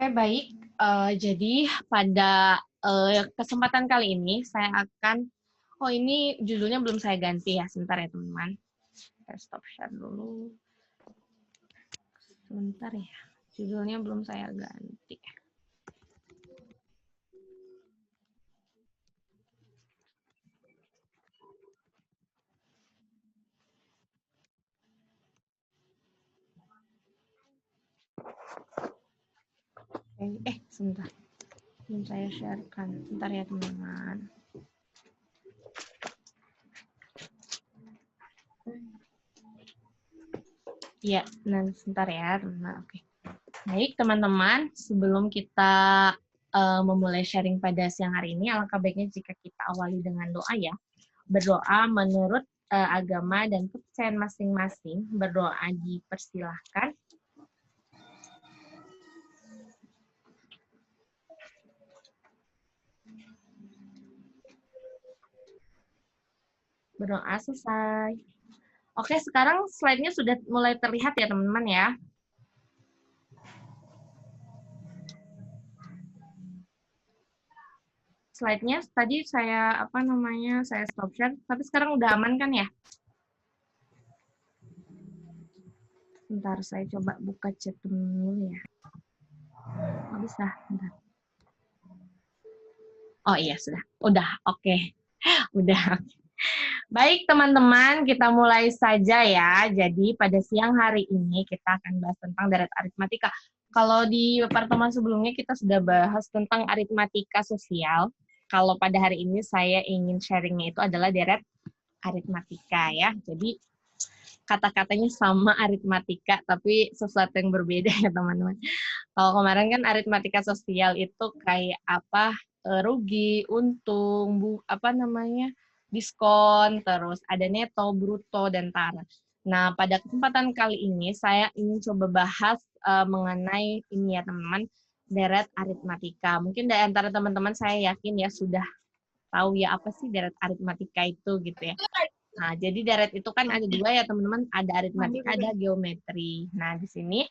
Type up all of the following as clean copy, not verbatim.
Oke, baik. Jadi pada kesempatan kali ini saya akan, oh ini judulnya belum saya ganti ya, sebentar ya teman-teman. Saya stop share dulu. Sebentar ya, judulnya belum saya ganti. Sebentar. Belum saya sharekan. Sebentar ya teman-teman. Iya, nah sebentar ya teman-teman. Oke. Baik teman-teman, sebelum kita memulai sharing pada siang hari ini, alangkah baiknya jika kita awali dengan doa ya. Berdoa menurut agama dan kepercayaan masing-masing. Berdoa dipersilahkan. Berdoa selesai. Oke, sekarang slide-nya sudah mulai terlihat ya teman-teman ya. Slide-nya tadi saya saya stop share, tapi sekarang udah aman kan ya? Bentar, saya coba buka chat dulu ya. Oh, bisa, bentar. Oh iya, sudah. Udah, oke. Udah. Baik teman-teman, kita mulai saja ya. Jadi pada siang hari ini kita akan bahas tentang deret aritmatika. Kalau di pertemuan sebelumnya kita sudah bahas tentang aritmatika sosial. Kalau pada hari ini saya ingin sharingnya itu adalah deret aritmatika ya. Jadi kata-katanya sama aritmatika, tapi sesuatu yang berbeda ya teman-teman. Kalau kemarin kan aritmatika sosial itu kayak apa, rugi, untung, diskon, terus ada neto, bruto, dan taraf. Nah, pada kesempatan kali ini saya ingin coba bahas mengenai ini ya teman-teman, deret aritmatika. Mungkin dari antara teman-teman saya yakin ya sudah tahu ya apa sih deret aritmatika itu gitu ya. Nah, jadi deret itu kan ada dua ya teman-teman, ada aritmatika, ada geometri. Nah, di sini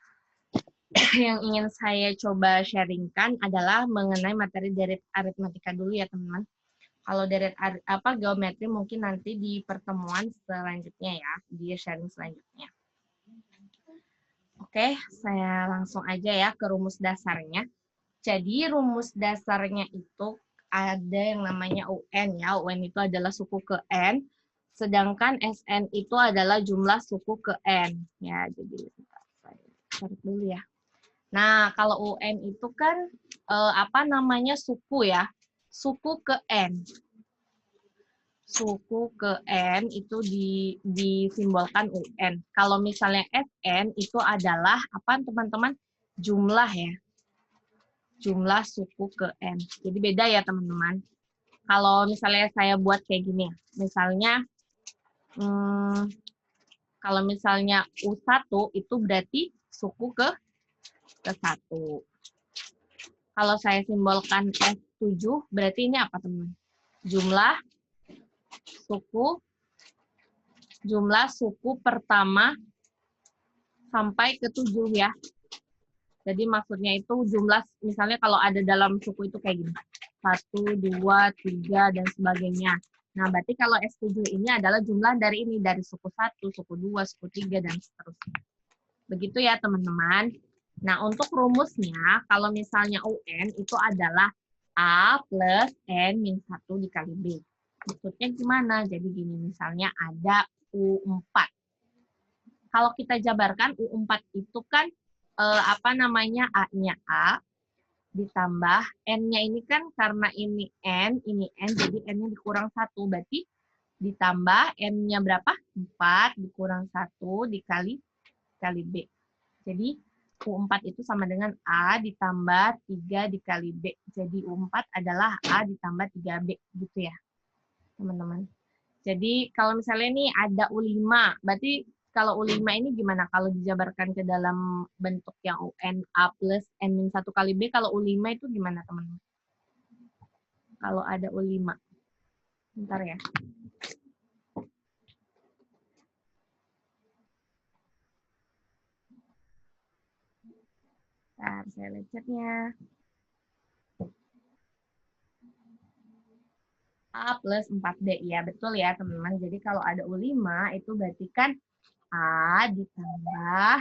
yang ingin saya coba sharingkan adalah mengenai materi deret aritmatika dulu ya teman-teman. Kalau deret geometri mungkin nanti di pertemuan selanjutnya ya, di sharing selanjutnya. Oke, saya langsung aja ya ke rumus dasarnya. Jadi rumus dasarnya itu ada yang namanya UN ya. UN itu adalah suku ke N, sedangkan SN itu adalah jumlah suku ke N. Ya, jadi saya cari dulu ya. Nah, kalau UN itu kan suku ya. Suku ke N. Suku ke N itu disimbolkan UN. Kalau misalnya SN itu adalah apa teman-teman? Jumlah ya. Jumlah suku ke N. Jadi beda ya teman-teman. Kalau misalnya saya buat kayak gini, misalnya kalau misalnya U1 itu berarti suku ke 1. Kalau saya simbolkan S7 berarti ini apa teman? Jumlah suku pertama sampai ke 7 ya. Jadi maksudnya itu jumlah, misalnya kalau ada dalam suku itu kayak gini. 1, 2, 3, dan sebagainya. Nah, berarti kalau S7 ini adalah jumlah dari suku 1, suku 2, suku 3, dan seterusnya. Begitu ya, teman-teman. Nah, untuk rumusnya, kalau misalnya UN itu adalah A plus N min 1 dikali B. Maksudnya gimana? Jadi gini, misalnya ada U4. Kalau kita jabarkan, U4 itu kan A-nya A, ditambah N-nya ini kan karena ini N, jadi N-nya dikurang 1, berarti ditambah M-nya berapa? 4 dikurang 1 dikali B. Jadi U4 itu sama dengan A ditambah 3 dikali B. Jadi U4 adalah A ditambah 3B, gitu ya, teman-teman. Jadi kalau misalnya ini ada U5, berarti kalau U5 ini gimana kalau dijabarkan ke dalam bentuk yang UN A plus N-1 kali B, kalau U5 itu gimana teman-teman? Kalau ada U5. Bentar ya. Bentar, saya lihat chatnya. A plus 4B. Ya, betul ya teman-teman. Jadi kalau ada U5 itu berarti kan A ditambah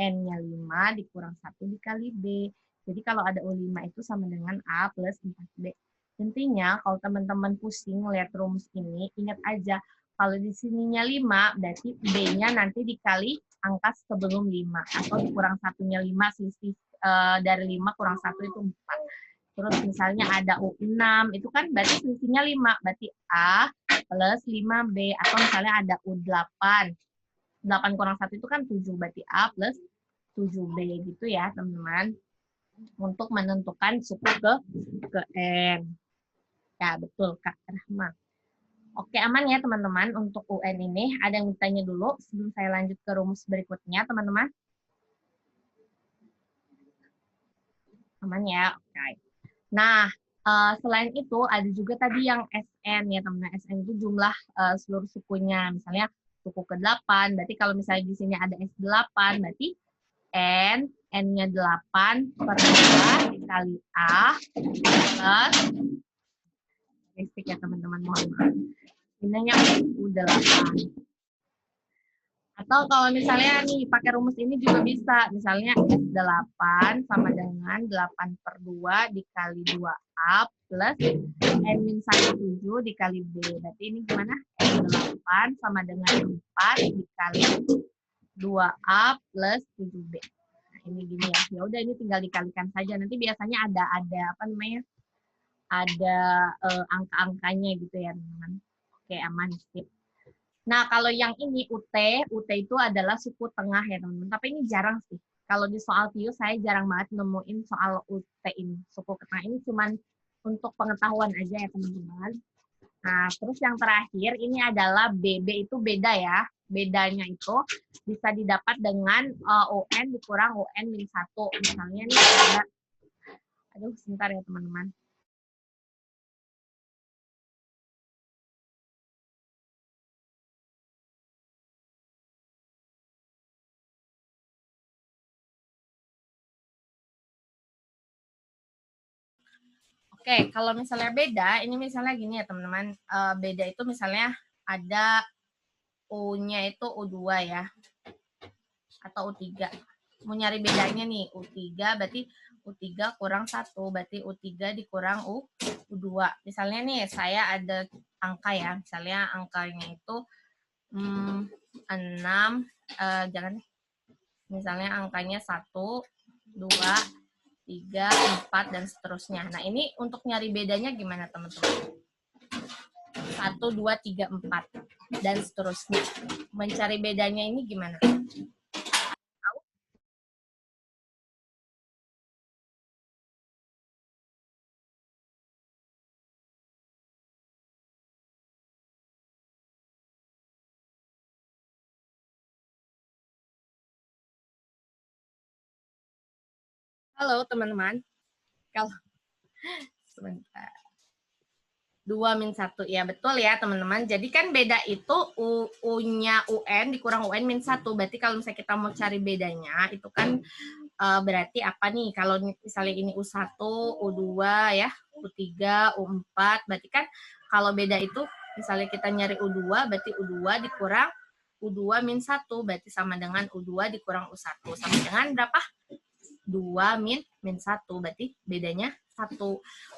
N-nya 5 dikurang 1 dikali B. Jadi kalau ada U5 itu sama dengan A plus 4B. Intinya kalau teman-teman pusing lihat rumus ini, ingat aja kalau di sininya 5, berarti B-nya nanti dikali angka sebelum 5. Atau dikurang satunya 5, selisih dari 5 kurang 1 itu 4. Terus misalnya ada U6, itu kan berarti selisihnya 5. Berarti A plus 5B. Atau misalnya ada U8. 8 kurang 1 itu kan 7. Berarti A plus 7B gitu ya teman-teman. Untuk menentukan suku ke N. Ya betul Kak Rahma. Oke aman ya teman-teman untuk UN ini. Ada yang bertanya dulu sebelum saya lanjut ke rumus berikutnya teman-teman? Aman ya? Oke. Nah, selain itu ada juga tadi yang SN ya teman-teman. SN itu jumlah seluruh sukunya. Misalnya suku ke-8, berarti kalau misalnya di sini ada S8, berarti N-nya 8 per 2 dikali A plus statistik ya teman-teman, mohon maaf. Ininya U8. Atau kalau misalnya nih pakai rumus ini juga bisa. Misalnya S8 sama dengan 8 per 2 dikali 2A plus N-17 dikali B. Berarti ini gimana? S8 sama dengan 4 dikali 2A plus 7B. Nah, ini gini ya. Ya udah ini tinggal dikalikan saja. Nanti biasanya ada apa namanya? Ada angka-angkanya gitu ya, teman-teman. Oke, aman sip. Nah, kalau yang ini UT itu adalah suku tengah ya teman-teman. Tapi ini jarang sih. Kalau di soal TIU saya jarang banget nemuin soal UT ini. Suku tengah ini cuman untuk pengetahuan aja ya teman-teman. Nah, terus yang terakhir ini adalah BB itu beda ya. Bedanya itu bisa didapat dengan UN dikurang UN-1. Misalnya nih ada, aduh sebentar ya teman-teman. Oke, kalau misalnya beda, ini misalnya gini ya teman-teman, beda itu misalnya ada U-nya itu U2 ya, atau U3. Mau nyari bedanya nih, U3 berarti U3 kurang 1, berarti U3 dikurang U2. Misalnya nih, saya ada angka ya, misalnya angkanya itu 6, jangan, misalnya angkanya 1, 2, 3, 4, dan seterusnya. Nah, ini untuk nyari bedanya gimana, teman-teman? 1, 2, 3, 4, dan seterusnya. Mencari bedanya ini gimana? Halo, teman-teman. Kalau sebentar. 2 min 1. Ya, betul ya, teman-teman. Jadi kan beda itu U-nya UN dikurang UN min 1. Berarti kalau misalnya kita mau cari bedanya, itu kan berarti apa nih? Kalau misalnya ini U1, U2 ya, U3, U4. Berarti kan kalau beda itu, misalnya kita nyari U2, berarti U2 dikurang U2 min 1. Berarti sama dengan U2 dikurang U1. Sama dengan berapa? 2 min 1. Berarti bedanya 1.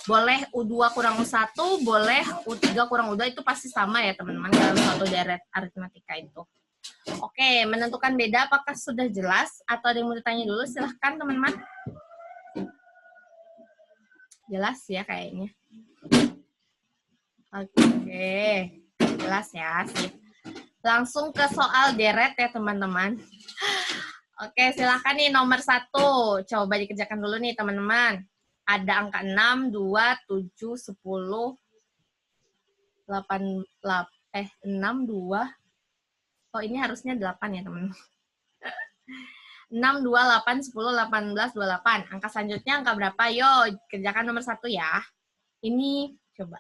Boleh U2 kurang U1, boleh U3 kurang U2, itu pasti sama ya teman-teman dalam suatu deret aritmatika itu. Oke, menentukan beda apakah sudah jelas? Atau ada yang mau ditanya dulu? Silahkan teman-teman. Jelas ya kayaknya. Oke, jelas ya. Sip. Langsung ke soal deret ya teman-teman. Oke, silahkan nih nomor 1. Coba dikerjakan dulu nih teman-teman. Ada angka 6, 2, 7, 10, 8, 6, 2. Oh, ini harusnya 8 ya, teman-teman. 6, 2, 8, 10, 18, 28. Angka selanjutnya angka berapa? Yo, kerjakan nomor 1 ya. Ini, coba.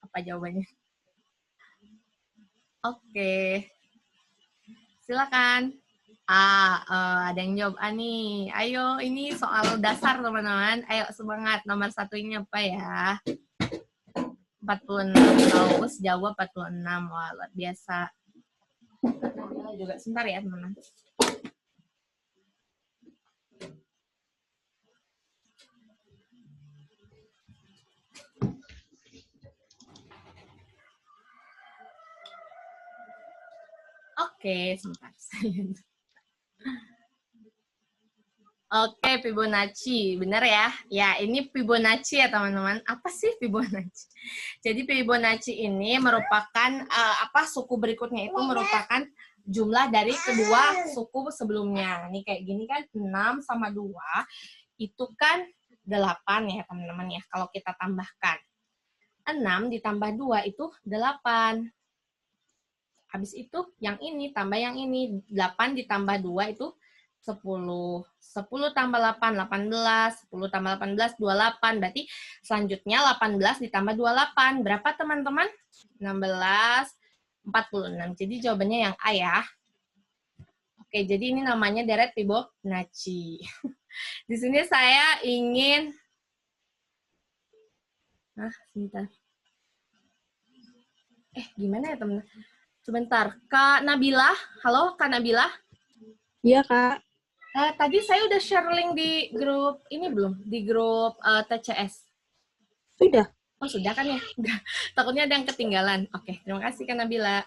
Apa jawabannya? Oke. Silakan. Ada yang jawab A nih. Ayo, ini soal dasar teman-teman. Ayo semangat. Nomor satunya apa ya? 46. Aus jawab 46. Wah, luar biasa. Juga sebentar ya, teman-teman. Oke, sebentar. Oke, Fibonacci. Benar ya? Ya, ini Fibonacci ya, teman-teman. Apa sih Fibonacci? Jadi Fibonacci ini merupakan suku berikutnya itu merupakan jumlah dari kedua suku sebelumnya. Ini kayak gini kan 6 sama 2 itu kan 8 ya, teman-teman ya. Kalau kita tambahkan 6 ditambah 2 itu 8. Habis itu yang ini tambah yang ini 8 ditambah 2 itu 10. 10 tambah 8, 18. 10 tambah 18, 28. Berarti selanjutnya 18 ditambah 28. Berapa teman-teman? 16, 46. Jadi jawabannya yang A ya. Oke, jadi ini namanya deret Fibonacci. Di sini saya ingin... sebentar. Gimana ya teman-teman? Sebentar. Kak Nabila. Halo, Kak Nabila. Iya, Kak. Tadi saya udah share link di grup ini belum? Di grup TCS. Sudah. Oh, sudah kan ya? Takutnya ada yang ketinggalan. Oke, terima kasih Kak Nabila.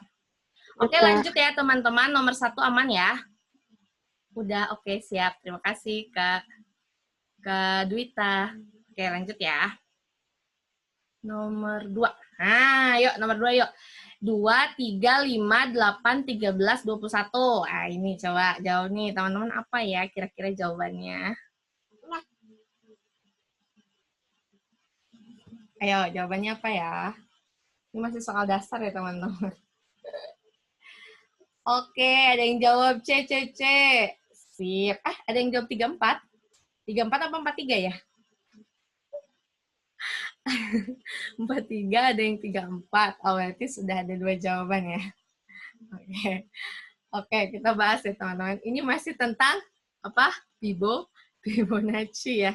Oke, Kak. lanjut ya teman-teman. Nomor 1 aman ya? Udah, oke, siap. Terima kasih Kak Dwita. Oke, lanjut ya. Nomor 2. Yuk, nomor 2 yuk. 2, 3, 5, 8, 13, 21. Ini coba jawab nih teman-teman, apa ya kira-kira jawabannya? Ayo, jawabannya apa ya? Ini masih soal dasar ya teman-teman. Oke, ada yang jawab C. Sip. Ada yang jawab 34? 34 apa 43 ya? 43, ada yang 34. Oh, berarti sudah ada 2 jawaban ya. Oke, kita bahas ya teman-teman. Ini masih tentang apa? Fibonacci ya.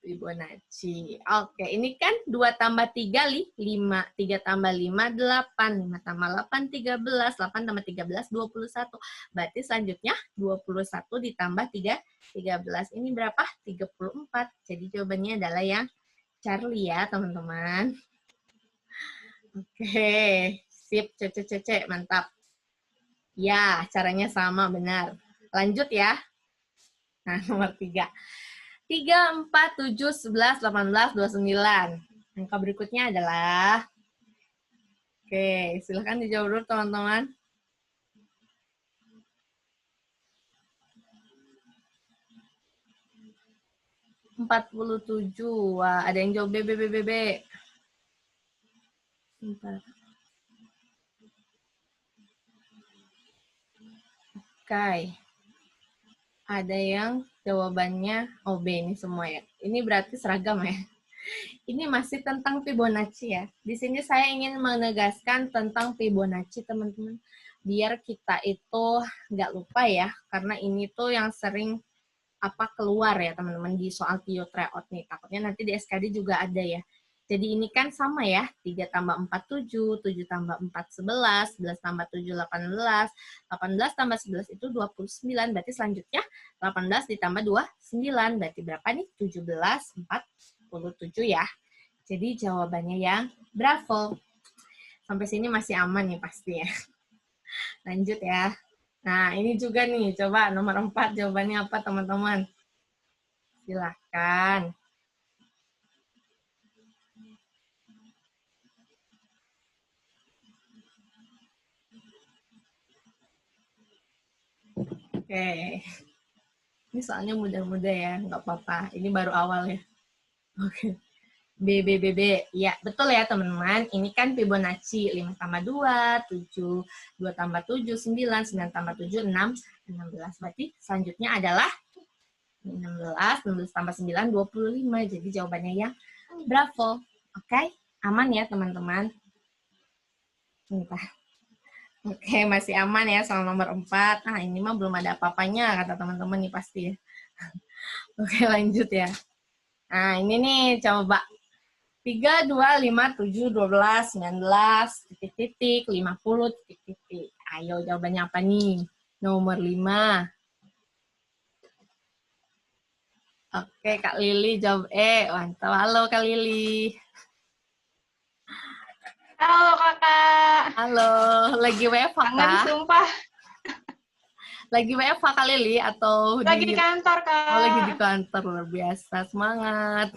Fibonacci. Oke, ini kan 2 tambah 3, 5. 3 tambah 5, 8. 5 tambah 8, 13. 8 tambah 13, 21. Berarti selanjutnya 21 ditambah 3, 13. Ini berapa? 34. Jadi jawabannya adalah yang Charlie ya, teman-teman. Oke, sip, cek, mantap. Ya, caranya sama, benar. Lanjut ya. Nah, nomor 3. 3, 4, 7, 11, 18, 29. Angka berikutnya adalah... Oke, silahkan dijawab dulu teman-teman. (47). Wah, ada yang jawab B. Bentar. Oke. Ada yang jawabannya B ini semua ya. Ini berarti seragam ya. Ini masih tentang Fibonacci ya. Di sini saya ingin menegaskan tentang Fibonacci, teman-teman. Biar kita itu nggak lupa ya, karena ini tuh yang sering keluar ya, teman-teman, di soal TIO tryout nih. Takutnya nanti di SKD juga ada ya. Jadi ini kan sama ya, 3 tambah 4, 7, 7 tambah 4, 11, 11 tambah 7, 18, 18 tambah 11 itu 29, berarti selanjutnya 18 ditambah 2, 9, berarti berapa nih? 17, 47 ya. Jadi jawabannya yang bravo. Sampai sini masih aman nih pasti ya. Lanjut ya. Nah, ini juga nih, coba nomor 4 jawabannya apa teman-teman? Silahkan. Oke. Ini soalnya mudah-mudah ya, nggak apa-apa. Ini baru awal ya. Oke. B. Ya, betul ya teman-teman. Ini kan Fibonacci. 5 tambah 2, 7. 2 tambah 7, 9. 9 tambah 7, 6. 16. Berarti selanjutnya adalah 16. 16 tambah 9, 25. Jadi jawabannya yang bravo. Oke? Aman ya teman-teman. Bentar. Oke, masih aman ya soal nomor 4. Ah, ini mah belum ada apa-apanya, kata teman-teman nih pasti ya. Oke, lanjut ya. Nah, ini nih, coba. 3, 2, 5, 7, 12, 19, titik-titik, 50, titik-titik. Ayo, jawabannya apa nih? Nomor 5. Oke, Kak Lili jawab E. Mantap. Halo, Kak Lili. Halo kakak, Halo, lagi WFH kangen kah? sumpah. Lagi WFH Kak Lili atau Lagi di di... kantor Oh, lagi di kak. kantor. Luar biasa. Semangat.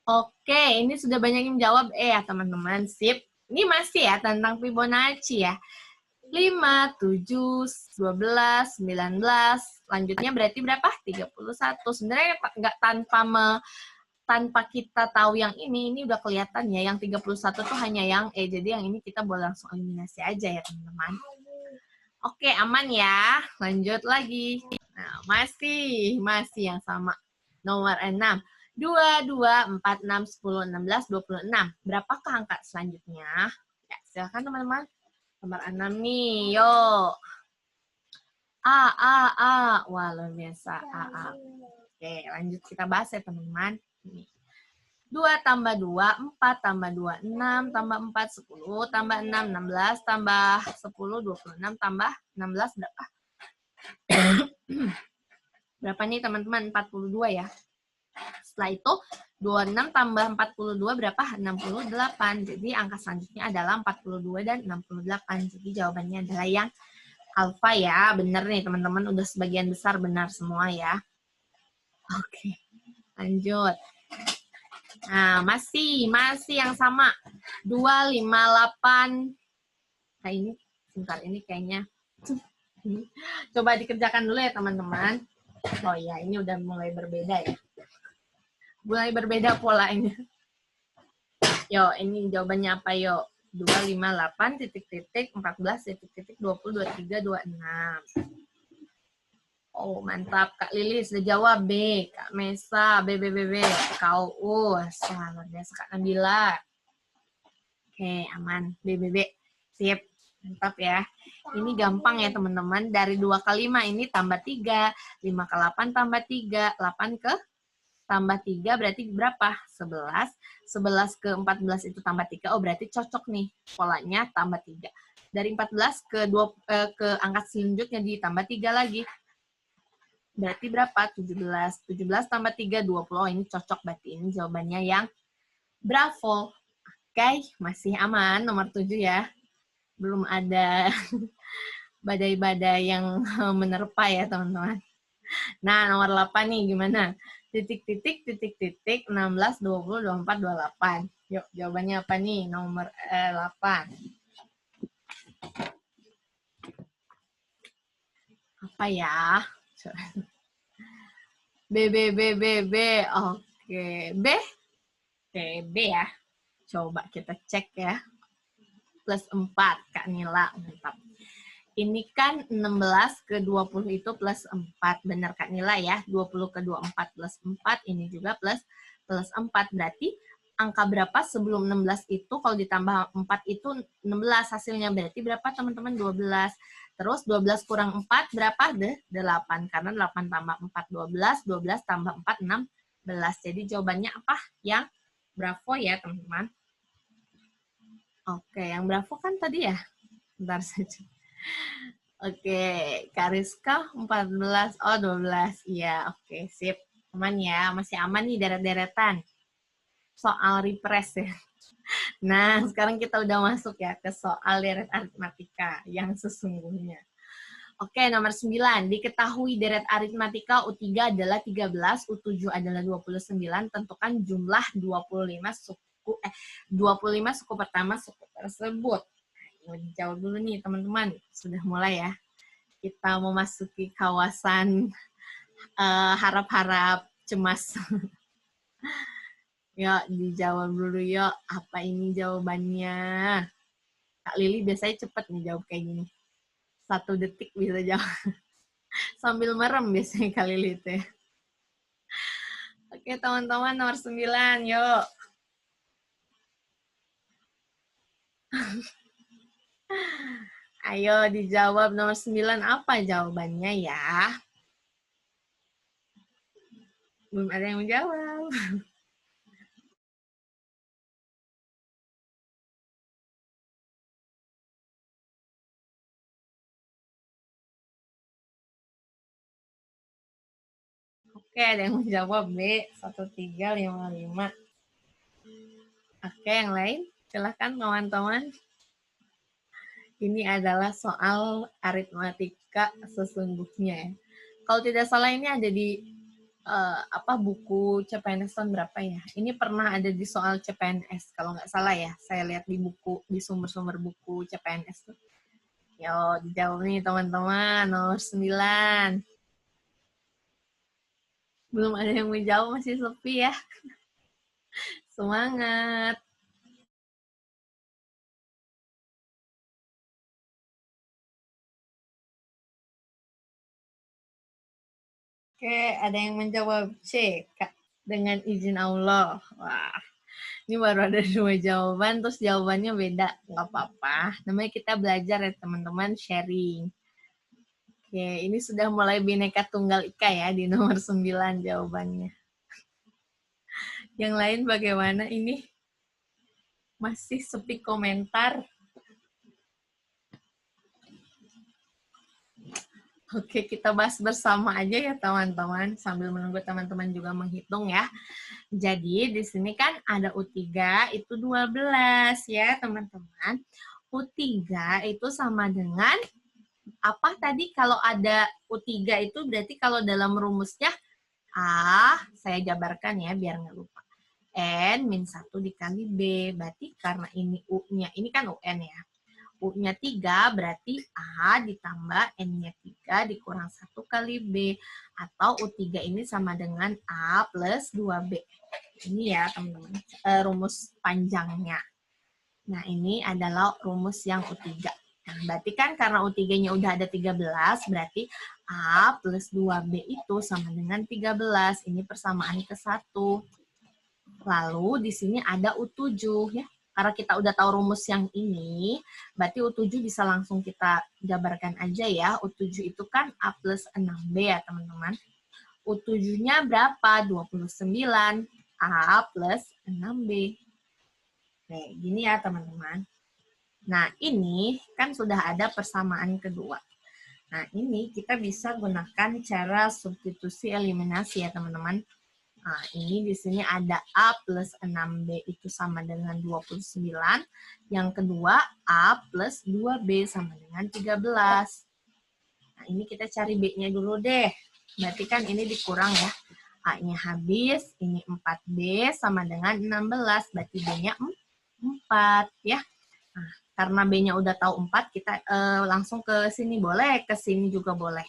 Oke, ini sudah banyak yang jawab ya teman-teman. Sip. Ini masih ya tentang Fibonacci ya. 5, 7, 12, 19. Lanjutnya berarti berapa? 31. Sebenarnya nggak tanpa kita tahu yang ini udah kelihatan ya. Yang 31 tuh hanya yang E. Jadi yang ini kita boleh langsung eliminasi aja ya teman-teman. Oke, aman ya. Lanjut lagi. Nah, masih yang sama. Nomor 6. 2, 2, 4, 6, 10, 16, 26. Berapakah angka selanjutnya? Ya, silakan teman-teman. Nomor 6 nih, yuk. A. Wah, luar biasa. A. Oke, lanjut kita bahas ya teman-teman. 2 tambah 2, 4 tambah 2, 6 tambah 4, 10 tambah 6, 16 tambah 10, 26 tambah 16 berapa? Berapa nih teman-teman? 42 ya. Setelah itu 26 tambah 42 berapa? 68. Jadi angka selanjutnya adalah 42 dan 68. Jadi jawabannya adalah yang alfa ya. Benar nih teman-teman, udah sebagian besar benar semua ya. Oke, lanjut. Nah, masih yang sama. 258. Nah, ini sebentar, ini kayaknya coba dikerjakan dulu ya teman-teman. Oh ya, ini udah mulai berbeda ya. Mulai berbeda polanya. Yo, ini jawabannya apa yo? 258 titik-titik 14 titik-titik 20 23 26. Oh, mantap. Kak Lili sudah jawab B. Kak Mesa, B. Kak Uus. Wah, luar biasa Kak Nabila. Oke, aman. B. Sip. Mantap ya. Ini gampang ya teman-teman. Dari 2 ke 5 ini tambah 3. 5 ke 8 tambah 3. 8 ke tambah 3 berarti berapa? 11. 11 ke 14 itu tambah 3. Oh, berarti cocok nih. Polanya tambah 3. Dari 14 ke angka selanjutnya ditambah 3 lagi. Berarti berapa? 17. 17 tambah 3, 20. Oh, ini cocok. Berarti ini jawabannya yang bravo. Oke, masih aman. Nomor 7 ya. Belum ada badai-badai yang menerpa ya, teman-teman. Nah, nomor 8 nih, gimana? Titik-titik, 16, 20, 24, 28. Yuk, jawabannya apa nih? Nomor 8. Apa ya? B. Oke, B. Oke, B ya. Coba kita cek ya. Plus 4, Kak Nila. Mantap. Ini kan 16 ke 20 itu plus 4. Benar Kak Nila ya. 20 ke 24 plus 4. Ini juga plus 4. Berarti angka berapa sebelum 16 itu? Kalau ditambah 4 itu 16 hasilnya. Berarti berapa teman-teman? 12. Terus 12 kurang 4 berapa? 8. Karena 8 tambah 4, 12. 12 tambah 4, 16. Jadi jawabannya apa? Yang bravo ya teman-teman. Oke, yang bravo kan tadi ya? Bentar saja. Oke, Kariska 14, oh 12. Iya, oke, sip. Aman ya, masih aman nih deret-deretan. Soal refresh ya. Nah, sekarang kita udah masuk ya ke soal deret aritmatika yang sesungguhnya. Oke, nomor 9. Diketahui deret aritmatika U3 adalah 13, U7 adalah 29. Tentukan jumlah 25 suku pertama suku tersebut. Mau dijawab dulu nih teman-teman. Sudah mulai ya. Kita memasuki kawasan harap-harap cemas. Yuk, dijawab dulu yuk. Apa ini jawabannya? Kak Lili biasanya cepet nih jawab kayak gini. 1 detik bisa jawab. Sambil merem biasanya Kak Lili itu ya. Oke, teman-teman nomor 9, yuk. Ayo dijawab nomor 9 apa jawabannya ya? Belum ada yang menjawab. Oke, ada yang menjawab B, 1355. Oke, yang lain? Silahkan kawan-kawan. Ini adalah soal aritmatika sesungguhnya ya. Kalau tidak salah ini ada di buku CPNS tahun berapa ya? Ini pernah ada di soal CPNS kalau nggak salah ya. Saya lihat di buku, di sumber-sumber buku CPNS tuh. Yo, dijawab nih teman-teman, nomor 9. Belum ada yang menjawab, masih sepi ya. Semangat. Oke, ada yang menjawab C, Kak. Dengan izin Allah. Wah, ini baru ada 2 jawaban, terus jawabannya beda. Nggak apa-apa. Namanya kita belajar ya, teman-teman, sharing. Oke, ini sudah mulai Bhinneka Tunggal Ika ya, di nomor 9 jawabannya. Yang lain bagaimana ini? Masih sepi komentar. Oke, kita bahas bersama aja ya teman-teman, sambil menunggu teman-teman juga menghitung ya. Jadi di sini kan ada U3 itu 12 ya teman-teman. U3 itu sama dengan apa tadi? Kalau ada U3 itu berarti kalau dalam rumusnya saya jabarkan ya biar nggak lupa. N min 1 dikali B, berarti karena ini U-nya, ini kan UN ya. U-nya 3 berarti A ditambah N-nya 3 dikurang 1 kali B. Atau U3 ini sama dengan A plus 2B. Ini ya teman-teman, rumus panjangnya. Nah ini adalah rumus yang U3. Nah, berarti kan karena U3-nya udah ada 13, berarti A plus 2B itu sama dengan 13. Ini persamaan ke-1. Lalu di sini ada U7 ya. Karena kita udah tahu rumus yang ini, berarti U7 bisa langsung kita jabarkan aja ya. U7 itu kan A plus 6B ya teman-teman. U7-nya berapa? 29. A plus 6B. Oke, gini ya teman-teman. Nah, ini kan sudah ada persamaan kedua. Nah, ini kita bisa gunakan cara substitusi eliminasi ya teman-teman. Nah, ini di sini ada A plus 6B itu sama dengan 29. Yang kedua, A plus 2B sama dengan 13. Nah, ini kita cari B-nya dulu deh. Berarti kan ini dikurang ya. A-nya habis, ini 4B sama dengan 16. Berarti B-nya 4 ya. Nah, karena B-nya udah tahu 4, kita langsung ke sini boleh, ke sini juga boleh.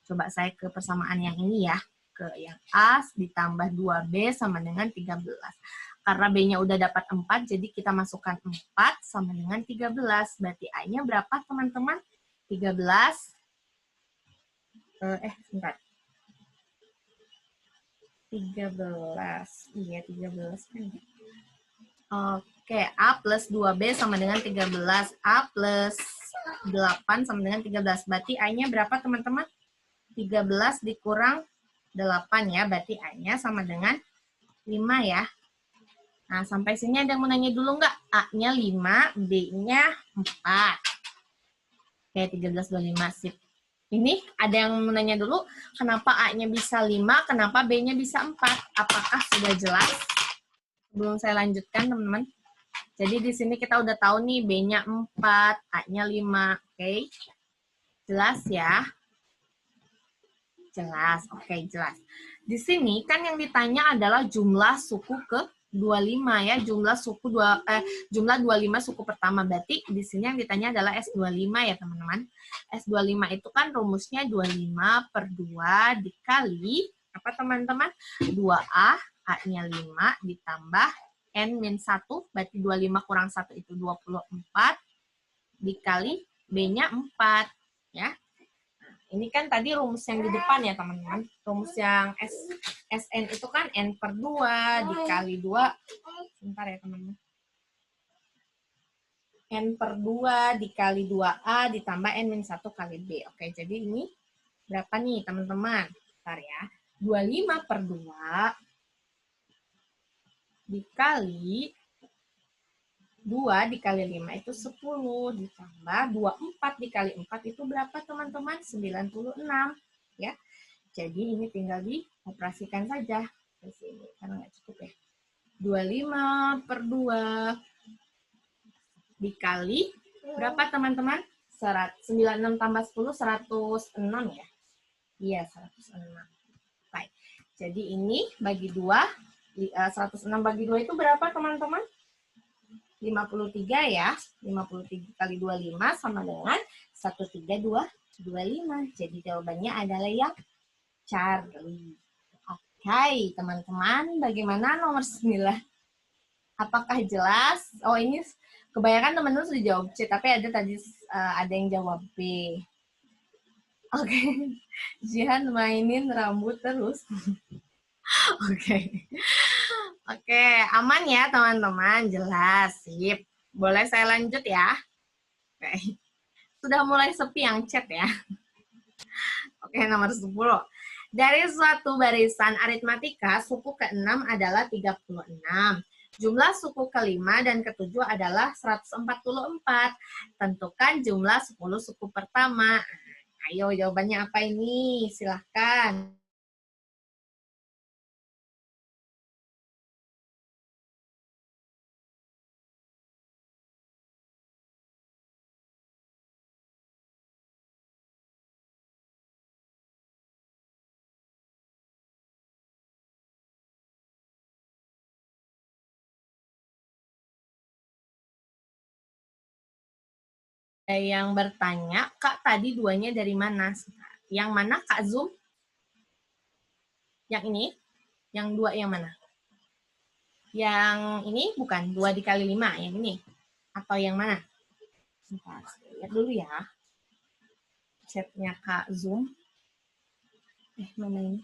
Coba saya ke persamaan yang ini ya. Ke yang A ditambah 2B sama dengan 13. Karena B-nya udah dapat 4, jadi kita masukkan 4 sama dengan 13. Berarti A-nya berapa, teman-teman? 13. Sebentar. 13. Iya, 13 kan. Oke, A plus 2B sama dengan 13. A plus 8 sama dengan 13. Berarti A-nya berapa, teman-teman? 13 dikurang 8 ya, berarti A-nya sama dengan 5 ya. Nah, sampai sini ada yang mau nanya dulu nggak? A-nya 5, B-nya 4. Oke, 13, 25, sip. Ini ada yang mau nanya dulu, kenapa A-nya bisa 5, kenapa B-nya bisa 4? Apakah sudah jelas? Sebelum saya lanjutkan, teman-teman. Jadi di sini kita udah tahu nih, B-nya 4, A-nya 5. Oke, jelas ya? Jelas, oke, jelas. Di sini kan yang ditanya adalah jumlah suku ke-25 ya, jumlah 25 suku pertama. Berarti di sini yang ditanya adalah S25 ya, teman-teman. S25 itu kan rumusnya 25 per 2 dikali, apa teman-teman? 2A, A-nya 5, ditambah N-1, berarti 25 kurang 1 itu 24, dikali B-nya 4, ya. Ini kan tadi rumus yang di depan ya, teman-teman. Rumus yang SN itu kan N per 2 dikali 2. Sebentar ya, teman-teman. N per 2 dikali 2A ditambah N-1 kali B. Oke, jadi ini berapa nih teman-teman? Bentar ya. 25 per 2 dikali 2 dikali 5 itu 10. Ditambah 24 dikali 4 itu berapa teman-teman? 96. Ya. Jadi ini tinggal dioperasikan saja ke sini. Karena nggak cukup ya. 25 per 2 dikali berapa teman-teman? 96 tambah 10, 106 ya? Iya, 106. Baik. Jadi ini bagi 2, 106 bagi 2 itu berapa teman-teman? 53 ya. 53 kali 25 sama dengan 13225. Jadi jawabannya adalah yang Charlie. Oke, teman-teman, bagaimana nomor 9? Apakah jelas? Oh, ini kebanyakan teman-teman sudah jawab C, tapi ada tadi ada yang jawab B. Oke. Jihan mainin rambut terus. Oke. Oke, aman ya teman-teman? Jelas, sip. Boleh saya lanjut ya? Oke. Sudah mulai sepi yang chat ya. Oke, nomor 10. Dari suatu barisan aritmatika, suku ke-6 adalah 36. Jumlah suku ke-5 dan ke-7 adalah 144. Tentukan jumlah 10 suku pertama. Ayo, jawabannya apa ini? Silahkan. Yang bertanya, Kak tadi duanya dari mana? Yang mana Kak Zoom? Yang ini? Yang 2 yang mana? Yang ini bukan 2 dikali 5, yang ini? Atau yang mana? Bentar, lihat dulu ya. Chatnya Kak Zoom. Mana ini?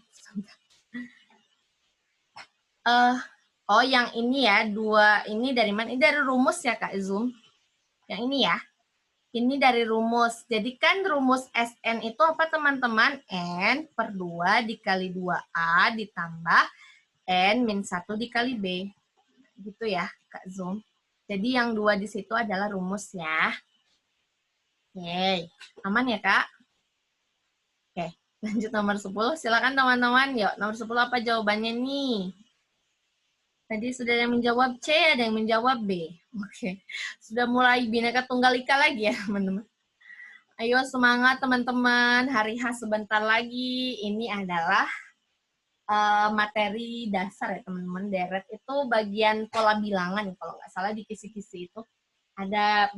Oh, yang ini ya, 2 ini dari mana? Ini dari rumus ya Kak Zoom? Yang ini ya? Ini dari rumus. Jadi kan rumus SN itu apa teman-teman? N per 2 dikali 2A ditambah N min 1 dikali B. Gitu ya, Kak Zoom. Jadi yang 2 di situ adalah rumus ya. Oke, aman ya Kak? Oke, lanjut nomor 10. Silakan teman-teman. Yuk, nomor 10 apa jawabannya nih? Tadi sudah ada yang menjawab C, ada yang menjawab B. Oke, sudah mulai Bhinneka Tunggal Ika lagi ya teman-teman. Ayo semangat teman-teman, hari H sebentar lagi. Ini adalah materi dasar ya teman-teman. Deret itu bagian pola bilangan, kalau nggak salah di kisi-kisi itu. Ada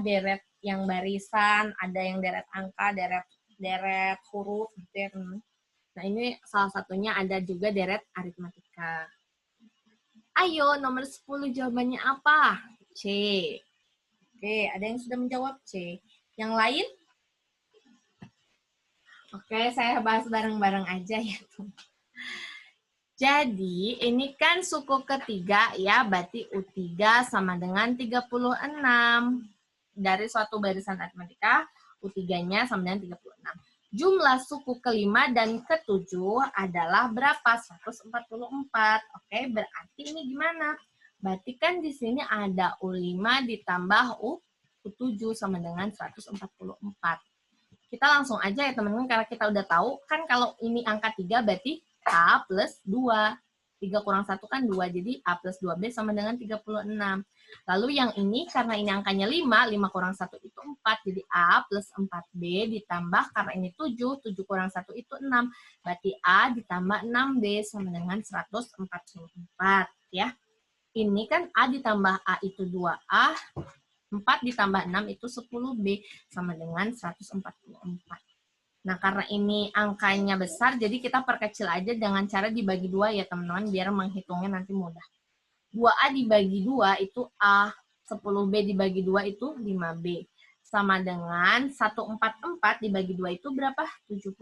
deret yang barisan, ada yang deret angka, deret huruf gitu ya teman-teman. Nah ini salah satunya ada juga deret aritmatika. Ayo, nomor 10 jawabannya apa? C. Oke, ada yang sudah menjawab C. Yang lain? Oke, saya bahas bareng-bareng aja ya. Jadi, ini kan suku ketiga ya, berarti U3 sama dengan 36. Dari suatu barisan aritmatika, U3-nya sama dengan 36. Jumlah suku ke-5 dan ke-7 adalah berapa? 144. Oke, berarti ini gimana? Berarti kan di sini ada U5 ditambah U7 sama dengan 144. Kita langsung aja ya teman-teman, karena kita udah tahu, kan kalau ini angka 3 berarti A plus 2. 3 kurang 1 kan 2, jadi A plus 2B sama dengan 36. Lalu yang ini, karena ini angkanya 5, 5 kurang 1 itu 4, jadi A plus 4B ditambah, karena ini 7, 7 kurang 1 itu 6, berarti A ditambah 6B sama dengan 144. Ya. Ini kan A ditambah A itu 2A, 4 ditambah 6 itu 10B sama dengan 144. Nah, karena ini angkanya besar, jadi kita perkecil aja dengan cara dibagi 2 ya, teman-teman, biar menghitungnya nanti mudah. 2A dibagi 2 itu A, 10B dibagi 2 itu 5B. Sama dengan 144 dibagi 2 itu berapa? 72.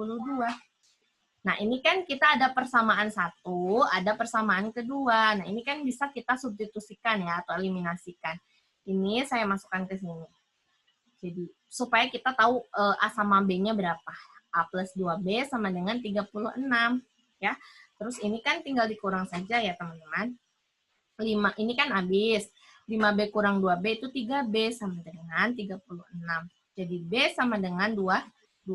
Nah, ini kan kita ada persamaan 1, ada persamaan kedua. Nah, ini kan bisa kita substitusikan ya, atau eliminasikan. Ini saya masukkan ke sini. Jadi, supaya kita tahu A sama B-nya berapa. A plus 2B sama dengan 36. Ya. Terus ini kan tinggal dikurang saja ya, teman-teman. 5 ini kan habis. 5B kurang 2B itu 3B sama dengan 36. Jadi B sama dengan 12.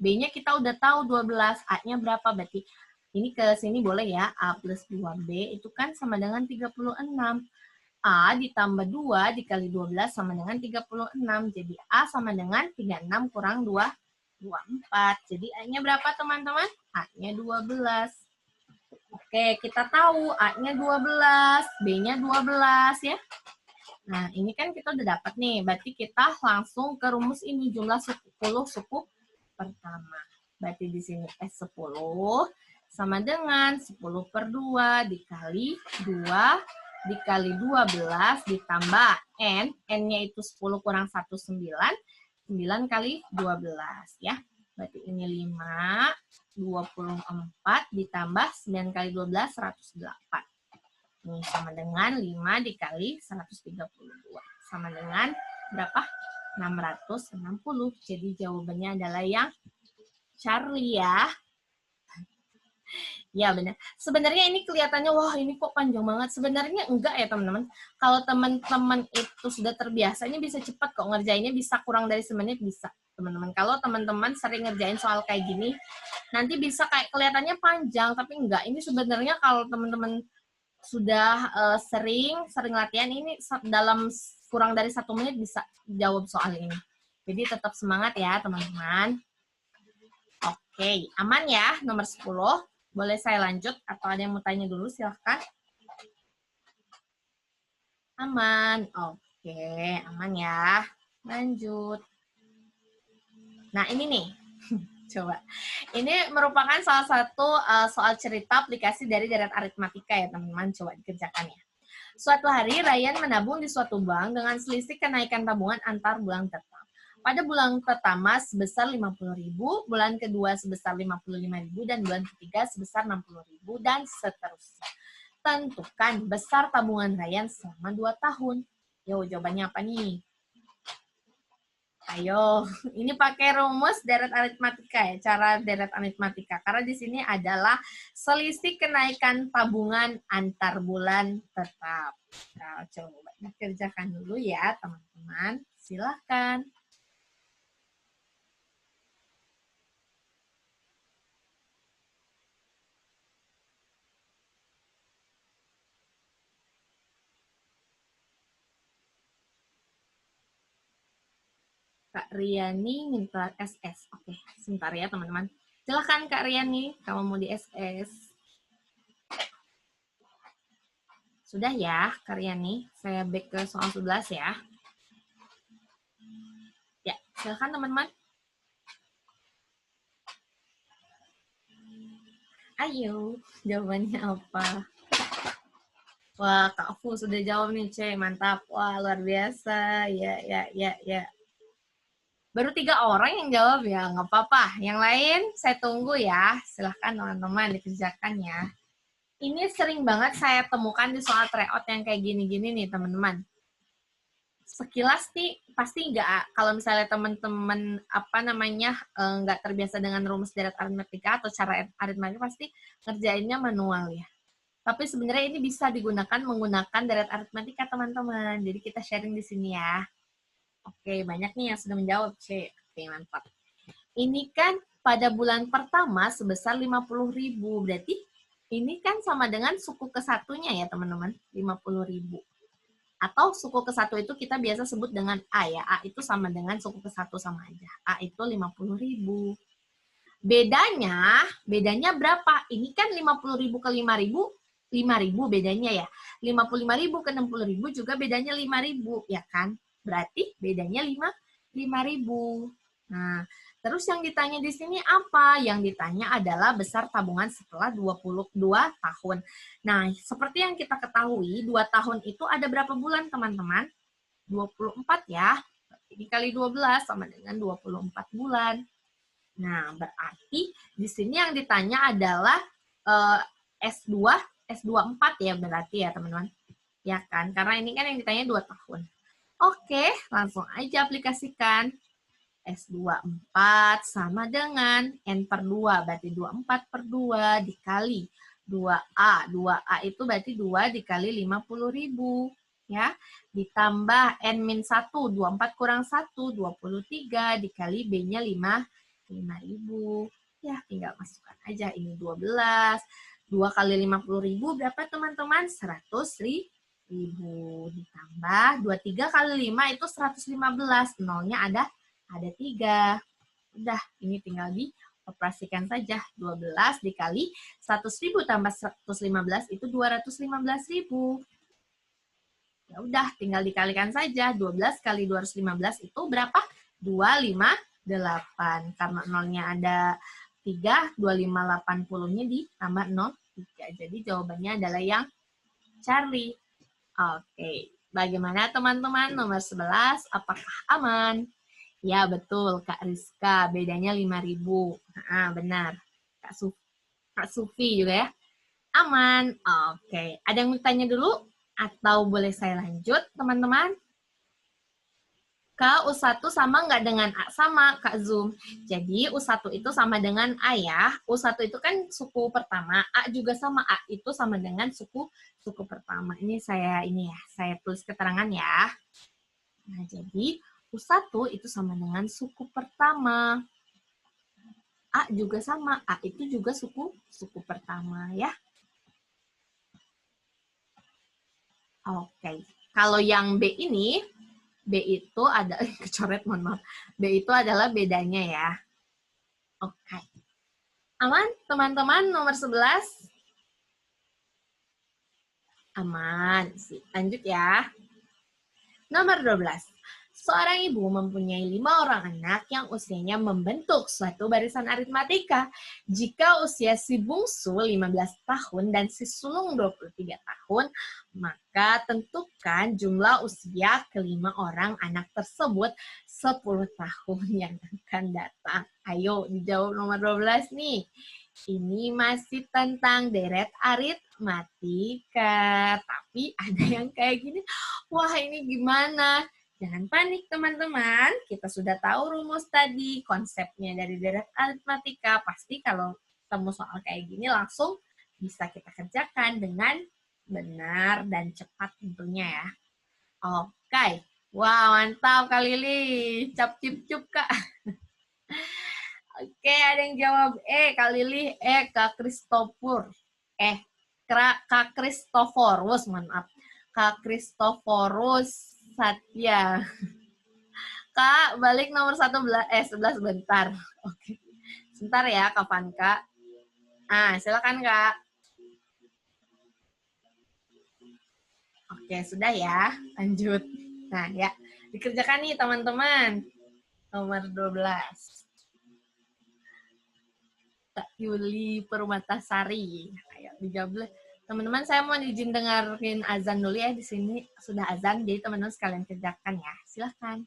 B-nya kita udah tahu 12. A-nya berapa? Berarti ini ke sini boleh ya. A plus 2B itu kan sama dengan 36. A ditambah 2 dikali 12 sama dengan 36. Jadi A sama dengan 36 kurang 2, 24. Jadi A-nya berapa, teman-teman? A-nya 12. Oke, kita tahu A-nya 12, B-nya 12 ya. Nah, ini kan kita udah dapat nih. Berarti kita langsung ke rumus ini, jumlah 10 suku pertama. Berarti di sini S10 sama dengan 10 per 2 dikali 2 dikali 12 ditambah N. N-nya itu 10 kurang 1, 9. 9 kali 12 ya. Berarti ini 5, 24 ditambah 9 kali 12, 108. Ini sama dengan 5 dikali 132. Sama dengan berapa? 660. Jadi jawabannya adalah yang Charlie ya. Ya benar. Sebenarnya ini kelihatannya, wah ini kok panjang banget. Sebenarnya enggak ya teman-teman. Kalau teman-teman itu sudah terbiasa, ini bisa cepat kok ngerjainnya, bisa kurang dari semenit bisa. Teman-teman, kalau teman-teman sering ngerjain soal kayak gini, nanti bisa kayak kelihatannya panjang, tapi enggak. Ini sebenarnya kalau teman-teman sudah sering latihan, ini dalam kurang dari 1 menit bisa jawab soal ini. Jadi tetap semangat ya teman-teman. Oke, aman ya nomor 10. Boleh saya lanjut atau ada yang mau tanya dulu, silahkan. Aman. Oke, aman ya. Lanjut. Nah, ini nih. Coba. Ini merupakan salah satu soal cerita aplikasi dari deret aritmatika ya, teman-teman. Coba dikerjakan ya. Suatu hari, Ryan menabung di suatu bank dengan selisih kenaikan tabungan antar bulan tetap. Pada bulan pertama sebesar 50.000, bulan kedua sebesar 55.000, dan bulan ketiga sebesar 60.000, dan seterusnya. Tentukan besar tabungan Ryan selama 2 tahun. Yo, jawabannya apa nih? Ayo, ini pakai rumus deret aritmatika ya, cara deret aritmatika. Karena di sini adalah selisih kenaikan tabungan antar bulan tetap. Nah, coba kerjakan dulu ya, teman-teman. Silahkan. Kak Riani minta SS. Oke, sebentar ya teman-teman. Silahkan Kak Riani, kamu mau di SS. Sudah ya, Kak Riani. Saya back ke soal 11 ya. Ya, silahkan teman-teman. Ayo, jawabannya apa? Wah, Kak Fu sudah jawab nih, C. Mantap. Wah, luar biasa. Ya. Baru 3 orang yang jawab ya, nggak apa-apa. Yang lain saya tunggu ya. Silahkan teman-teman dikerjakan ya. Ini sering banget saya temukan di soal tryout yang kayak gini-gini nih teman-teman. Sekilas nih pasti nggak, kalau misalnya teman-teman nggak terbiasa dengan rumus deret aritmatika atau cara aritmatika, pasti ngerjainnya manual ya. Tapi sebenarnya ini bisa digunakan menggunakan deret aritmatika teman-teman. Jadi kita sharing di sini ya. Oke, banyak nih yang sudah menjawab, C. Oke, mantap. Ini kan pada bulan pertama sebesar 50.000. Berarti ini kan sama dengan suku ke-1-nya ya, teman-teman. 50.000. Atau suku ke-1 itu kita biasa sebut dengan A ya. A itu sama dengan suku ke-1 sama aja. A itu 50.000. Bedanya berapa? Ini kan 50.000 ke 5.000, 5.000 bedanya ya. 55.000 ke 60.000 juga bedanya 5.000, ya kan? Berarti bedanya 5.000. Nah, terus yang ditanya di sini apa? Yang ditanya adalah besar tabungan setelah 22 tahun. Nah, seperti yang kita ketahui, 2 tahun itu ada berapa bulan, teman-teman? 24 ya. Dikali 12 sama dengan 24 bulan. Nah, berarti di sini yang ditanya adalah S2 4 ya berarti ya, teman-teman. Ya kan? Karena ini kan yang ditanya 2 tahun. Oke, langsung aja aplikasikan. S24 sama dengan N per 2, berarti 24 per 2 dikali 2A. 2A itu berarti 2 dikali 50.000. Ya, ditambah N-1, 24 kurang 1, 23 dikali B-nya 5.000. Ya, tinggal masukkan aja ini 12. 2 kali 50.000 berapa teman-teman? 100.000. Ditambah 23 kali 5 itu 115. Nolnya ada 3. Udah, ini tinggal dioperasikan saja. 12 dikali 100.000 tambah 115 itu 215.000. Ya udah, tinggal dikalikan saja. 12 kali 215 itu berapa? 258. Karena nolnya ada 3, 2580-nya ditambah 0, 3. Jadi jawabannya adalah yang cari. Oke, bagaimana teman-teman? Nomor 11, apakah aman? Ya, betul, Kak Rizka. Bedanya 5.000. Nah, benar. Kak Sufi juga ya. Aman. Oke. Ada yang mau tanya dulu? Atau boleh saya lanjut, teman-teman? Kak, U1 sama nggak dengan A? Sama, Kak Zoom. Jadi, U1 itu sama dengan A ya. U1 itu kan suku pertama. A juga sama. A itu sama dengan suku pertama. Ini saya tulis keterangan ya. Nah, jadi U1 itu sama dengan suku pertama. A juga sama. A itu juga suku pertama ya. Oke. Kalau yang B ini, B itu ada kecoret, mohon maaf. B itu adalah bedanya ya. Oke. Aman, teman-teman, nomor 11? Aman. Lanjut ya. Nomor 12. Seorang ibu mempunyai 5 orang anak yang usianya membentuk suatu barisan aritmatika. Jika usia si bungsu 15 tahun dan si sulung 23 tahun, maka tentukan jumlah usia kelima orang anak tersebut 10 tahun yang akan datang. Ayo dijawab nomor 12 nih. Ini masih tentang deret aritmatika. Tapi ada yang kayak gini, wah ini gimana? Jangan panik teman-teman, kita sudah tahu rumus tadi, konsepnya dari deret aritmatika. Pasti kalau ketemu soal kayak gini langsung bisa kita kerjakan dengan benar dan cepat tentunya ya. Oke, wah mantap Kak Lili, cap cip cup Kak. Oke, ada yang jawab Kak Lili, Kak Kristopur. Kak Kristoforus, maaf. Kak Kristoforus Satya. Kak, balik nomor 11 bentar. Oke. Sebentar ya, kapan Kak? Silakan Kak. Oke, sudah ya. Lanjut. Nah, ya. Dikerjakan nih teman-teman. Nomor 12. Kak Yuli Permatasari. Ayo dijawab. Teman-teman, saya mau izin dengerin azan dulu ya di sini. Sudah azan, jadi teman-teman sekalian kerjakan ya. Silakan.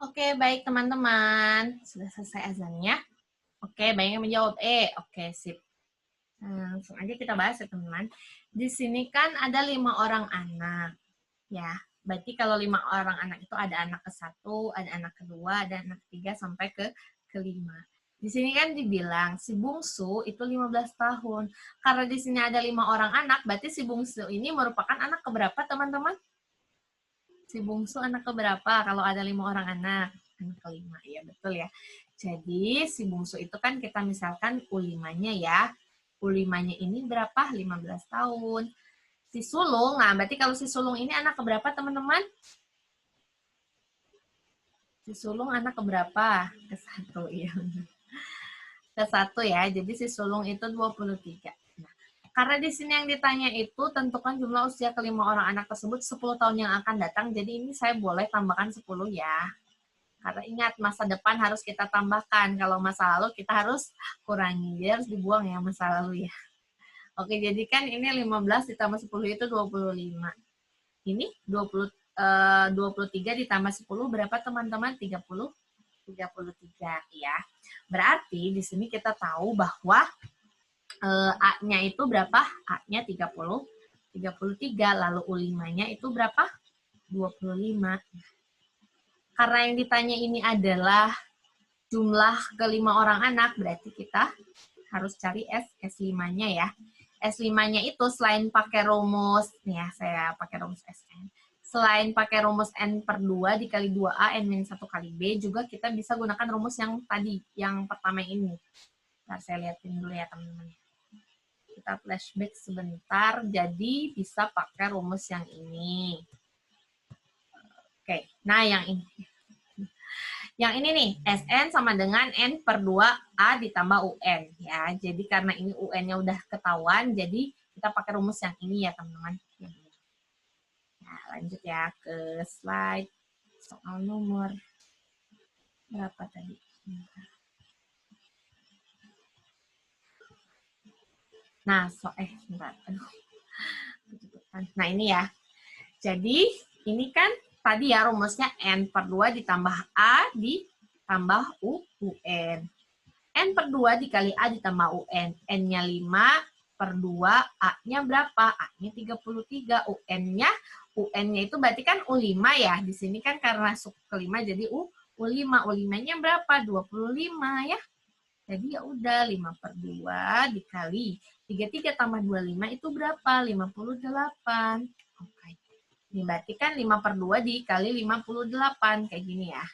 Oke, baik teman-teman. Sudah selesai azannya. Oke, banyak yang menjawab E. Oke, sip. Langsung aja kita bahas ya teman-teman. Di sini kan ada 5 orang anak. Ya, berarti kalau 5 orang anak itu ada anak ke-1, ada anak kedua, ada anak ketiga sampai ke kelima. Di sini kan dibilang si bungsu itu 15 tahun. Karena di sini ada 5 orang anak, berarti si bungsu ini merupakan anak keberapa teman-teman? Si bungsu anak keberapa kalau ada 5 orang anak? Anak kelima, ya betul ya. Jadi si bungsu itu kan kita misalkan U5-nya ya. U5-nya ini berapa? 15 tahun. Si sulung, nah berarti kalau si sulung ini anak keberapa teman-teman? Si sulung anak keberapa? Ke-1, iya. Ke-1 ya, jadi si sulung itu 23. Nah, karena di sini yang ditanya itu tentukan jumlah usia kelima orang anak tersebut 10 tahun yang akan datang, jadi ini saya boleh tambahkan 10 ya. Karena ingat, masa depan harus kita tambahkan. Kalau masa lalu kita harus kurangi. Jadi harus dibuang ya masa lalu ya. Oke, jadi kan ini 15 ditambah 10 itu 25. Ini 23 ditambah 10 berapa teman-teman? 33 ya. Berarti di sini kita tahu bahwa A-nya itu berapa? A-nya 33, lalu U5-nya itu berapa? 25. Karena yang ditanya ini adalah jumlah kelima orang anak, berarti kita harus cari S5-nya ya. S5-nya itu selain pakai rumus, nih ya, saya pakai rumus SN. Selain pakai rumus N per 2 dikali 2A, N-1 kali B, juga kita bisa gunakan rumus yang tadi, yang pertama ini. Ntar saya lihatin dulu ya teman-teman. Kita flashback sebentar, jadi bisa pakai rumus yang ini. Oke, nah yang ini. Yang ini nih, SN sama dengan N per 2A ditambah UN. Ya, jadi karena ini UN-nya udah ketahuan, jadi kita pakai rumus yang ini ya, teman-teman. Nah, lanjut ya ke slide soal nomor berapa tadi? Nah, sebentar. Aduh. Nah, ini ya. Jadi, ini kan tadi ya rumusnya N per 2 ditambah A ditambah UN. N per 2 dikali A ditambah UN. N-nya 5 per 2, A-nya berapa? A-nya 33, UN-nya itu berarti kan U5 ya. Di sini kan karena kelima jadi U5. U5-nya berapa? 25 ya. Jadi ya udah 5 per 2 dikali 33 tambah 25 itu berapa? 58. Oke. Ini berarti kan 5 per 2 dikali 58. Kayak gini ya.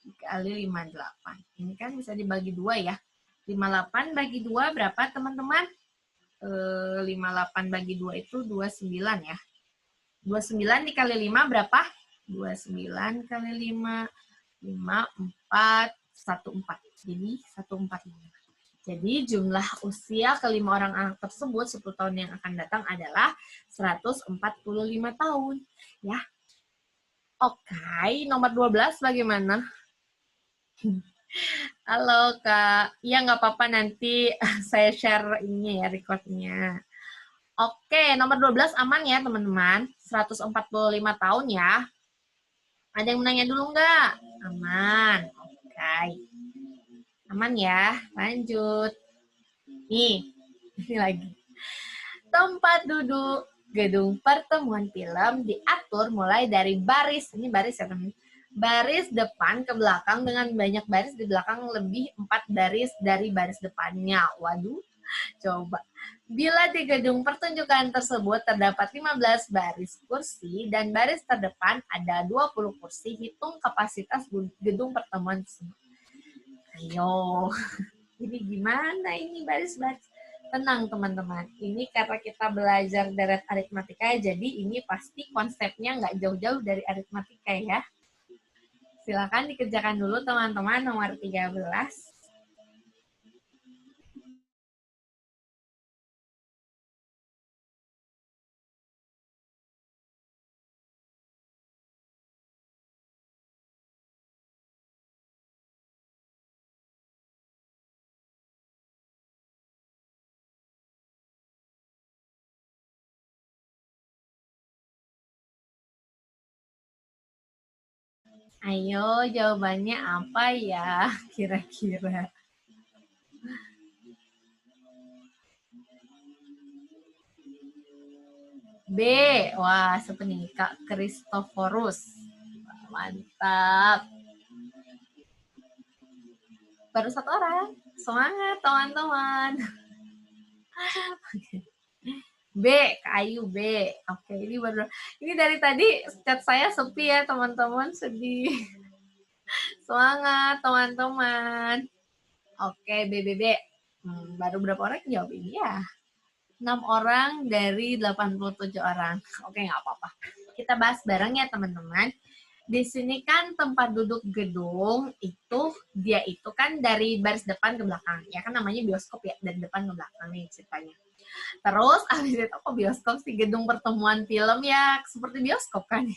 Dikali 58. Ini kan bisa dibagi 2 ya. 58 bagi 2 berapa teman-teman? 58 bagi 2 itu 29 ya. 29 dikali 5 berapa? 29 kali 5, 5, 4, 14. Jadi 145. Jadi jumlah usia kelima orang anak tersebut 10 tahun yang akan datang adalah 145 tahun. Ya. Oke, nomor 12 bagaimana? Halo Kak, ya nggak apa-apa nanti saya share ini ya recordnya. Oke, nomor 12 aman ya teman-teman, 145 tahun ya. Ada yang menanya dulu nggak? Aman, oke. Aman ya, lanjut. Nih, ini lagi. Tempat duduk gedung pertemuan film diatur mulai dari baris, ini baris ya teman, baris depan ke belakang dengan banyak baris di belakang lebih 4 baris dari baris depannya. Waduh, coba. Bila di gedung pertunjukan tersebut terdapat 15 baris kursi dan baris terdepan ada 20 kursi, hitung kapasitas gedung pertemuan tersebut. Ayo, ini gimana ini baris-baris? Tenang teman-teman, ini karena kita belajar deret aritmatika, jadi ini pasti konsepnya nggak jauh-jauh dari aritmatika ya. Silakan dikerjakan dulu teman-teman nomor 13. Ayo, jawabannya apa ya kira-kira? B. Wah, siapa nih? Kak Kristoforus. Mantap. Baru satu orang. Semangat, teman-teman. B, Kayu B. Oke, ini baru. Ini dari tadi chat saya sepi ya, teman-teman. Sedih. Semangat, teman-teman. Oke, BBB. Baru berapa orang yang jawab ini ya? 6 orang dari 87 orang. Oke, nggak apa-apa. Kita bahas bareng ya, teman-teman. Di sini kan tempat duduk gedung itu, dia itu kan dari baris depan ke belakang. Ya kan namanya bioskop ya, dari depan ke belakang nih ceritanya. Terus, habis itu kok bioskop sih? Gedung pertemuan film ya, seperti bioskop kan.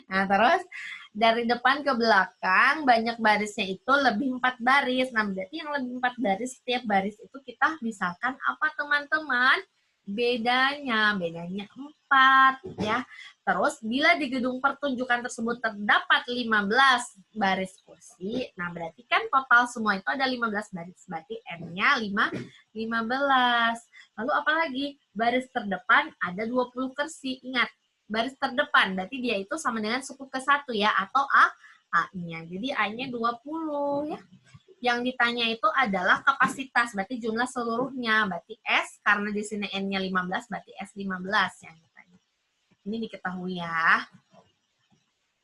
Nah, terus dari depan ke belakang, banyak barisnya itu lebih 4 baris. Nah, berarti yang lebih 4 baris, setiap baris itu kita misalkan apa teman-teman? Bedanya 4 ya. Terus, bila di gedung pertunjukan tersebut terdapat 15 baris kursi, nah berarti kan total semua itu ada 15 baris. Berarti N-nya 15. Lalu apalagi? Baris terdepan ada 20 kursi. Ingat, baris terdepan, berarti dia itu sama dengan suku ke-1 ya, atau A-nya. Jadi A-nya 20 ya. Yang ditanya itu adalah kapasitas, berarti jumlah seluruhnya. Berarti S, karena di sini N-nya 15, berarti S15 yang ditanya. Ini diketahui ya.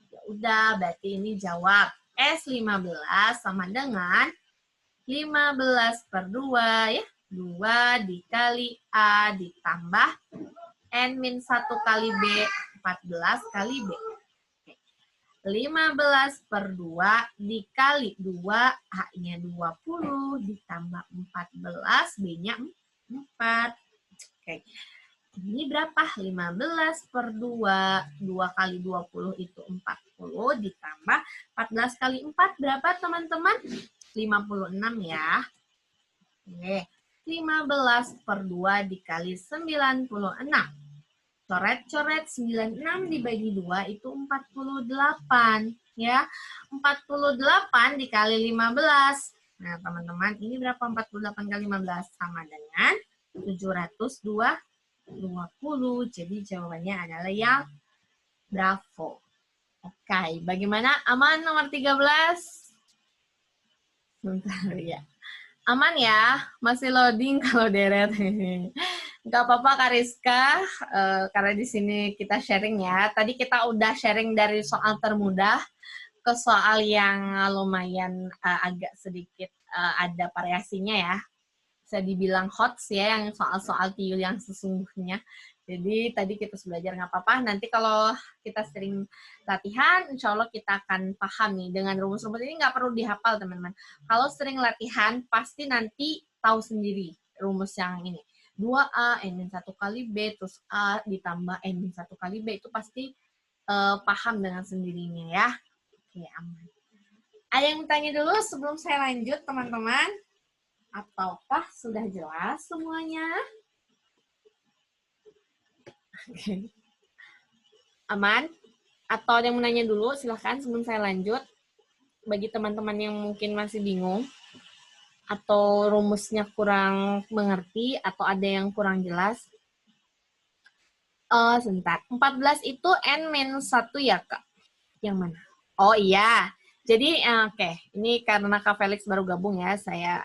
Ya udah, berarti ini jawab. S15 sama dengan 15 per 2 ya. 2 dikali A ditambah N-1 kali B, 14 kali B. 15 per 2 dikali 2, A-nya 20, ditambah 14, B-nya 4. Oke. Ini berapa? 15 per 2, 2 kali 20 itu 40, ditambah 14 kali 4, berapa teman-teman? 56 ya. Oke. 15 per 2 dikali 96. Coret-coret 96 dibagi 2 itu 48 ya. 48 dikali 15. Nah, teman-teman, ini berapa 48 kali 15? Sama dengan 720. Jadi jawabannya adalah yang bravo. Oke, bagaimana? Aman nomor 13? Bentar ya. Aman ya? Masih loading kalau deret. Gak apa-apa Kak Rizka, karena di sini kita sharing ya. Tadi kita udah sharing dari soal termudah ke soal yang lumayan agak sedikit ada variasinya ya. Bisa dibilang hot ya, yang soal-soal tiul yang sesungguhnya. Jadi tadi kita sudah belajar nggak apa-apa. Nanti kalau kita sering latihan, insya Allah kita akan paham nih. Dengan rumus-rumus ini nggak perlu dihafal teman-teman. Kalau sering latihan, pasti nanti tahu sendiri rumus yang ini. 2A, N-1 kali B, terus A ditambah N-1 kali B, itu pasti paham dengan sendirinya ya. Oke, aman. Ada yang tanya dulu sebelum saya lanjut, teman-teman? Ataukah sudah jelas semuanya? Oke. Aman? Atau ada yang menanya dulu, silahkan sebelum saya lanjut. Bagi teman-teman yang mungkin masih bingung, atau rumusnya kurang mengerti, atau ada yang kurang jelas. Sebentar. 14 itu N-1 ya, Kak? Yang mana? Oh iya. Jadi, oke. Ini karena Kak Felix baru gabung ya, saya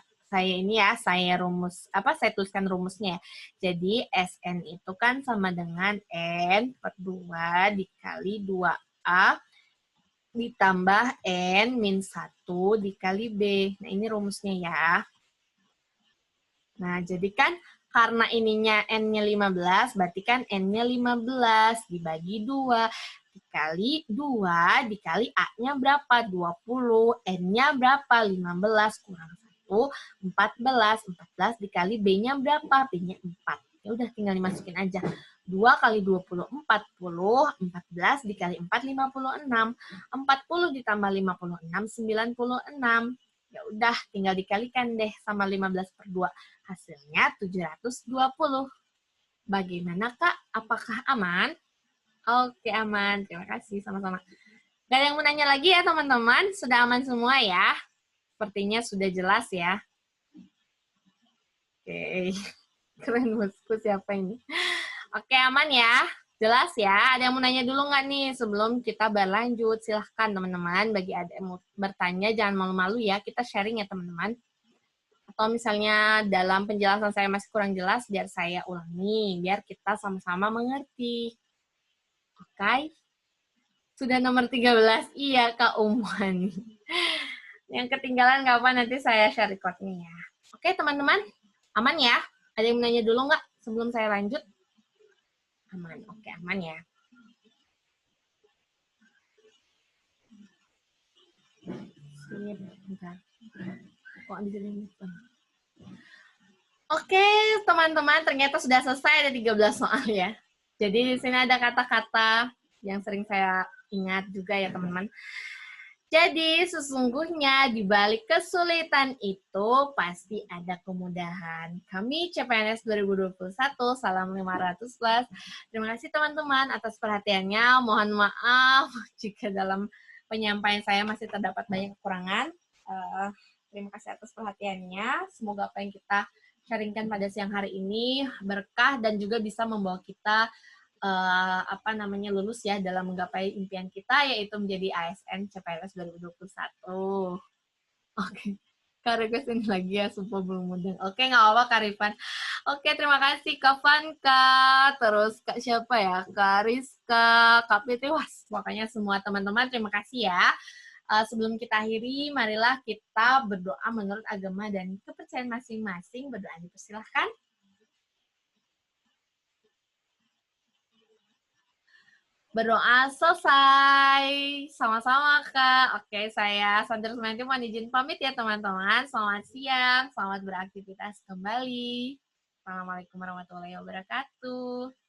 tuliskan rumusnya. Jadi, SN itu kan sama dengan N per 2 dikali 2A ditambah N-1 dikali B. Nah, ini rumusnya ya. Nah, jadi kan karena ininya N-nya 15, berarti kan N-nya 15 dibagi 2. Dikali 2, dikali A-nya berapa? 20. N-nya berapa? 15 kurang 1, 14. 14 dikali B-nya berapa? B-nya 4. Ya udah tinggal dimasukin aja. 2 kali 20, 40. 14 dikali 4, 56. 40 ditambah 56, 96. Ya udah, tinggal dikalikan deh sama 15 per 2. Hasilnya 720. Bagaimana, Kak? Apakah aman? Oke, aman. Terima kasih. Sama-sama. Gak ada yang mau nanya lagi ya teman-teman? Sudah aman semua ya? Sepertinya sudah jelas ya. Oke, keren bosku siapa ini? Oke, aman ya? Jelas ya? Ada yang mau nanya dulu nggak nih sebelum kita berlanjut? Silahkan teman-teman, bagi ada yang mau bertanya, jangan malu-malu ya, kita sharing ya teman-teman. Atau misalnya dalam penjelasan saya masih kurang jelas, biar saya ulangi, biar kita sama-sama mengerti. Oke? Sudah nomor 13, iya Kak Umuan. Yang ketinggalan nggak apa, nanti saya share recordnya ya. Oke teman-teman, aman ya? Ada yang menanya dulu nggak sebelum saya lanjut? Aman, oke aman ya. Sip, bentar. Kok di sini? Oke teman-teman, ternyata sudah selesai, ada 13 soal ya. Jadi di sini ada kata-kata yang sering saya ingat juga ya teman-teman. Jadi sesungguhnya di balik kesulitan itu pasti ada kemudahan. Kami CPNS 2021, salam 500 plus. Terima kasih teman-teman atas perhatiannya. Mohon maaf jika dalam penyampaian saya masih terdapat banyak kekurangan. Terima kasih atas perhatiannya. Semoga apa yang kita sharingkan pada siang hari ini berkah dan juga bisa membawa kita lulus ya dalam menggapai impian kita, yaitu menjadi ASN CPNS 2021. Oke. Kak request ini lagi ya, sumpah belum mudeng. Oke, nggak apa-apa Kak Rifan. Oke, terima kasih Kak Vanka, terus Kak siapa ya? Kak Rizka, Kak Piti, wah, pokoknya semua teman-teman terima kasih ya. Sebelum kita akhiri, marilah kita berdoa menurut agama dan kepercayaan masing-masing. Berdoa dipersilahkan. Berdoa selesai. Sama-sama, Kak. Oke, saya Sandra Sumanti mohon izin pamit ya, teman-teman. Selamat siang, selamat beraktivitas kembali. Assalamualaikum warahmatullahi wabarakatuh.